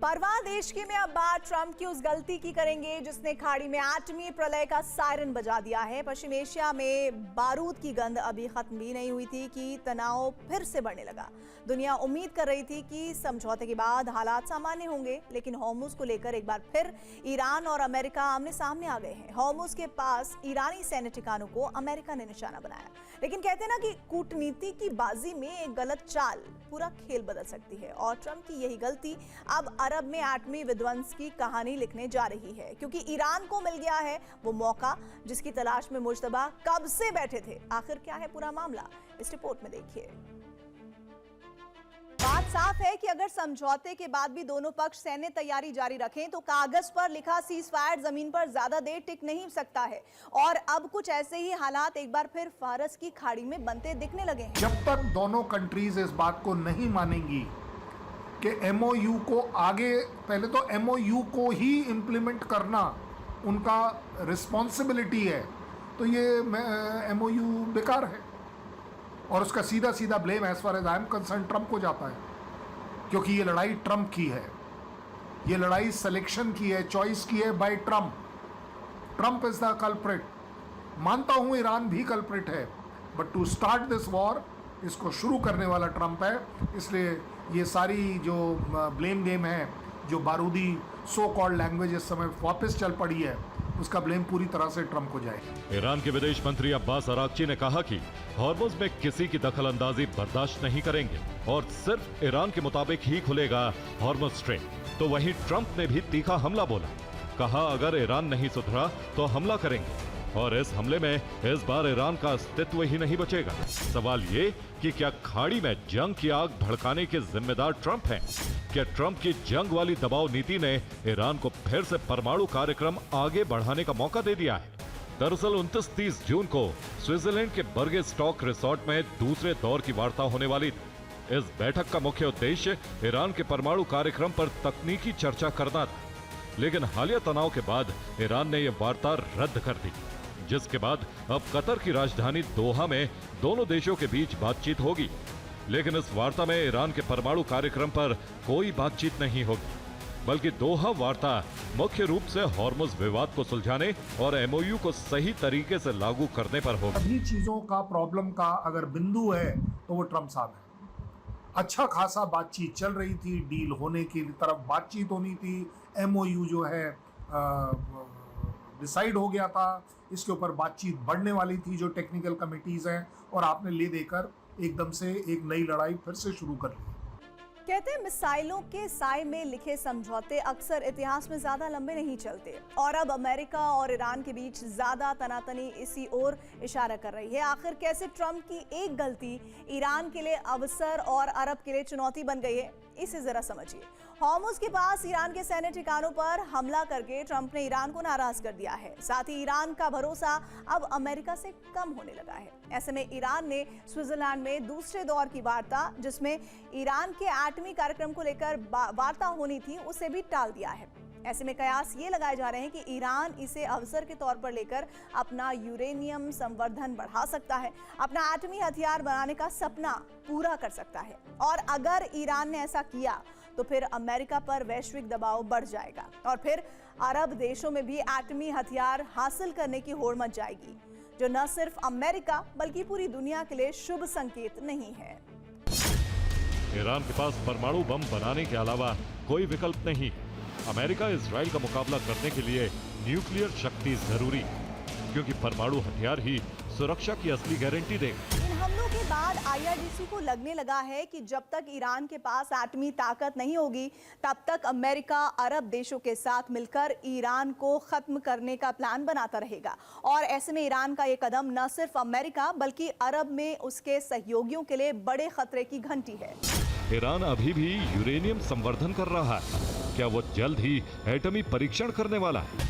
परवाह देश की में अब बात ट्रंप की उस गलती की करेंगे जिसने खाड़ी में एटमी प्रलय का सायरन बजा दिया है। पश्चिम एशिया में बारूद की गंध अभी खत्म भी नहीं हुई थी कि तनाव फिर से बढ़ने लगा। दुनिया उम्मीद कर रही थी कि समझौते के बाद हालात सामान्य होंगे, लेकिन हॉर्मुज को लेकर एक बार फिर ईरान और अमेरिका आमने सामने आ गए हैं। हॉर्मुज के पास ईरानी सैन्य ठिकानों को अमेरिका ने निशाना बनाया, लेकिन कहते हैं ना कि कूटनीति की बाजी में एक गलत चाल पूरा खेल बदल सकती है। और ट्रंप की यही गलती अब अरब में एटमी विध्वंस की कहानी लिखने जा रही है, क्योंकि ईरान को मिल गया है वो मौका जिसकी तलाश में मुश्तबा कब से बैठे थे। आखिर क्या है पूरा मामला, इस रिपोर्ट में देखिए। बात साफ है कि अगर समझौते के बाद भी दोनों पक्ष सैन्य तैयारी जारी रखें तो कागज पर लिखा सीज़फायर जमीन पर ज्यादा देर टिक नहीं सकता है। और अब कुछ ऐसे ही हालात एक बार फिर फारस की खाड़ी में बनते दिखने लगे हैं। जब तक दोनों कंट्रीज इस बात को नहीं मानेंगी कि एमओयू को आगे, पहले तो एमओयू को ही इम्प्लीमेंट करना उनका रिस्पॉन्सिबिलिटी है, तो ये एमओयू बेकार है। और उसका सीधा सीधा blame as far as I am concern Trump को जाता है, क्योंकि ये लड़ाई ट्रंप की है, ये लड़ाई सिलेक्शन की है, चॉइस की है by Trump. Trump is the culprit. मानता हूं ईरान भी कल्प्रिट है, but to start this war इसको शुरू करने वाला ट्रंप है। इसलिए ये सारी जो ब्लेम गेम है, जो बारूदी सो कॉल्ड लैंग्वेज इस समय वापस चल पड़ी है, उसका ब्लेम पूरी तरह से ट्रंप को जाएगा। ईरान के विदेश मंत्री अब्बास अरागची ने कहा कि हॉर्मुज में किसी की दखलंदाजी बर्दाश्त नहीं करेंगे और सिर्फ ईरान के मुताबिक ही खुलेगा हॉर्मुज स्ट्रेट। तो वहीं ट्रंप ने भी तीखा हमला बोला, कहा अगर ईरान नहीं सुधरा तो हमला करेंगे, और इस हमले में इस बार ईरान का अस्तित्व ही नहीं बचेगा। सवाल ये कि क्या खाड़ी में जंग की आग भड़काने के जिम्मेदार ट्रंप हैं? क्या ट्रंप की जंग वाली दबाव नीति ने ईरान को फिर से परमाणु कार्यक्रम आगे बढ़ाने का मौका दे दिया है? दरअसल 29-30 जून को स्विट्जरलैंड के बर्गेस्टॉक रिसोर्ट में दूसरे दौर की वार्ता होने वाली थी। इस बैठक का मुख्य उद्देश्य ईरान के परमाणु कार्यक्रम पर तकनीकी चर्चा करना था, लेकिन हालिया तनाव के बाद ईरान ने यह वार्ता रद्द कर दी, जिसके बाद अब कतर की राजधानी दोहा में दोनों देशों के बीच बातचीत होगी। लेकिन इस वार्ता में ईरान के परमाणु कार्यक्रम पर कोई बातचीत नहीं होगी, बल्कि दोहा वार्ता मुख्य रूप से हॉर्मुज विवाद को सुलझाने और एमओयू को सही तरीके से लागू करने पर होगी। सभी चीजों का प्रॉब्लम का अगर बिंदु है तो वो ट्रंप साहब है। अच्छा खासा बातचीत चल रही थी, डील होने की तरफ बातचीत होनी थी, एमओयू जो है डिसाइड हो गया था, इसके ऊपर बातचीत बढ़ने वाली थी जो टेक्निकल कमिटीज हैं, और आपने ले देकर एकदम से एक नई लड़ाई फिर से शुरू कर ली। कहते हैं मिसाइलों के साए में लिखे समझौते अक्सर इतिहास में ज्यादा लंबे नहीं चलते, और अब अमेरिका और ईरान के बीच ज्यादा तनातनी इसी ओर इशारा कर रही है। आखिर कैसे ट्रंप की एक गलती ईरान के लिए अवसर और अरब के लिए चुनौती बन गई है, इसे जरा समझिए। हॉर्मुज के पास ईरान के सैन्य ठिकानों पर हमला करके ट्रंप ने ईरान को नाराज कर दिया है। साथ ही ईरान का भरोसा अब अमेरिका से कम होने लगा है। ऐसे में ईरान ने स्विट्जरलैंड में दूसरे दौर की वार्ता, जिसमें ईरान के एटमी कार्यक्रम को लेकर वार्ता होनी थी, उसे भी टाल दिया है। ऐसे में कयास ये लगाए जा रहे हैं कि ईरान इसे अवसर के तौर पर लेकर अपना यूरेनियम संवर्धन बढ़ा सकता है, अपना एटमी हथियार बनाने का सपना पूरा कर सकता है। और अगर ईरान ने ऐसा किया तो फिर अमेरिका पर वैश्विक दबाव बढ़ जाएगा, और फिर अरब देशों में भी एटमी हथियार हासिल करने की होड़ मच जाएगी, जो न सिर्फ अमेरिका बल्कि पूरी दुनिया के लिए शुभ संकेत नहीं है। ईरान के पास परमाणु बम बनाने के अलावा कोई विकल्प नहीं। अमेरिका इजराइल का मुकाबला करने के लिए न्यूक्लियर शक्ति जरूरी, क्योंकि परमाणु हथियार ही सुरक्षा की असली गारंटी देगा। इन हमलों के बाद IRGC को लगने लगा है कि जब तक ईरान के पास एटमी ताकत नहीं होगी, तब तक अमेरिका अरब देशों के साथ मिलकर ईरान को खत्म करने का प्लान बनाता रहेगा। और ऐसे में ईरान का ये कदम न सिर्फ अमेरिका बल्कि अरब में उसके सहयोगियों के लिए बड़े खतरे की घंटी है। ईरान अभी भी यूरेनियम संवर्धन कर रहा है। क्या वो जल्द ही एटमी परीक्षण करने वाला है?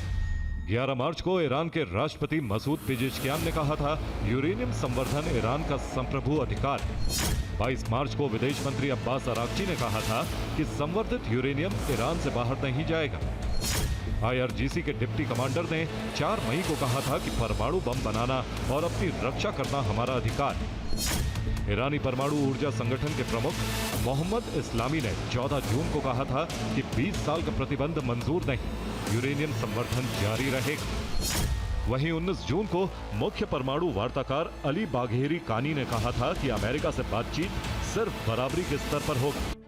11 मार्च को ईरान के राष्ट्रपति मसूद पेजेश्कियान ने कहा था, यूरेनियम संवर्धन ईरान का संप्रभु अधिकार है। 22 मार्च को विदेश मंत्री अब्बास अरागची ने कहा था कि संवर्धित यूरेनियम ईरान से बाहर नहीं जाएगा। IRGC के डिप्टी कमांडर ने 4 मई को कहा था कि परमाणु बम बनाना और अपनी रक्षा करना हमारा अधिकार है। ईरानी परमाणु ऊर्जा संगठन के प्रमुख मोहम्मद इस्लामी ने 14 जून को कहा था कि 20 साल का प्रतिबंध मंजूर नहीं, यूरेनियम संवर्धन जारी रहेगा। वहीं 19 जून को मुख्य परमाणु वार्ताकार अली बाघेरी कानी ने कहा था कि अमेरिका से बातचीत सिर्फ बराबरी के स्तर पर होगी।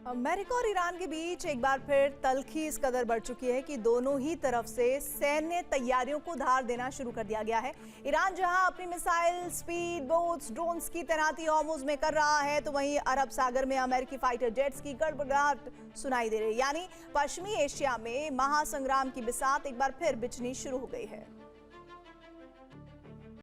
अमेरिका और ईरान के बीच एक बार फिर तल्खी इस कदर बढ़ चुकी है कि दोनों ही तरफ से सैन्य तैयारियों को धार देना शुरू कर दिया गया है। ईरान जहां अपनी मिसाइल, स्पीड बोट्स, ड्रोन्स की तैनाती हॉर्मुज़ में कर रहा है, तो वहीं अरब सागर में अमेरिकी फाइटर जेट्स की गड़गड़ाहट सुनाई दे रही है। यानी पश्चिमी एशिया में महासंग्राम की बिसात एक बार फिर बिछनी शुरू हो गई है।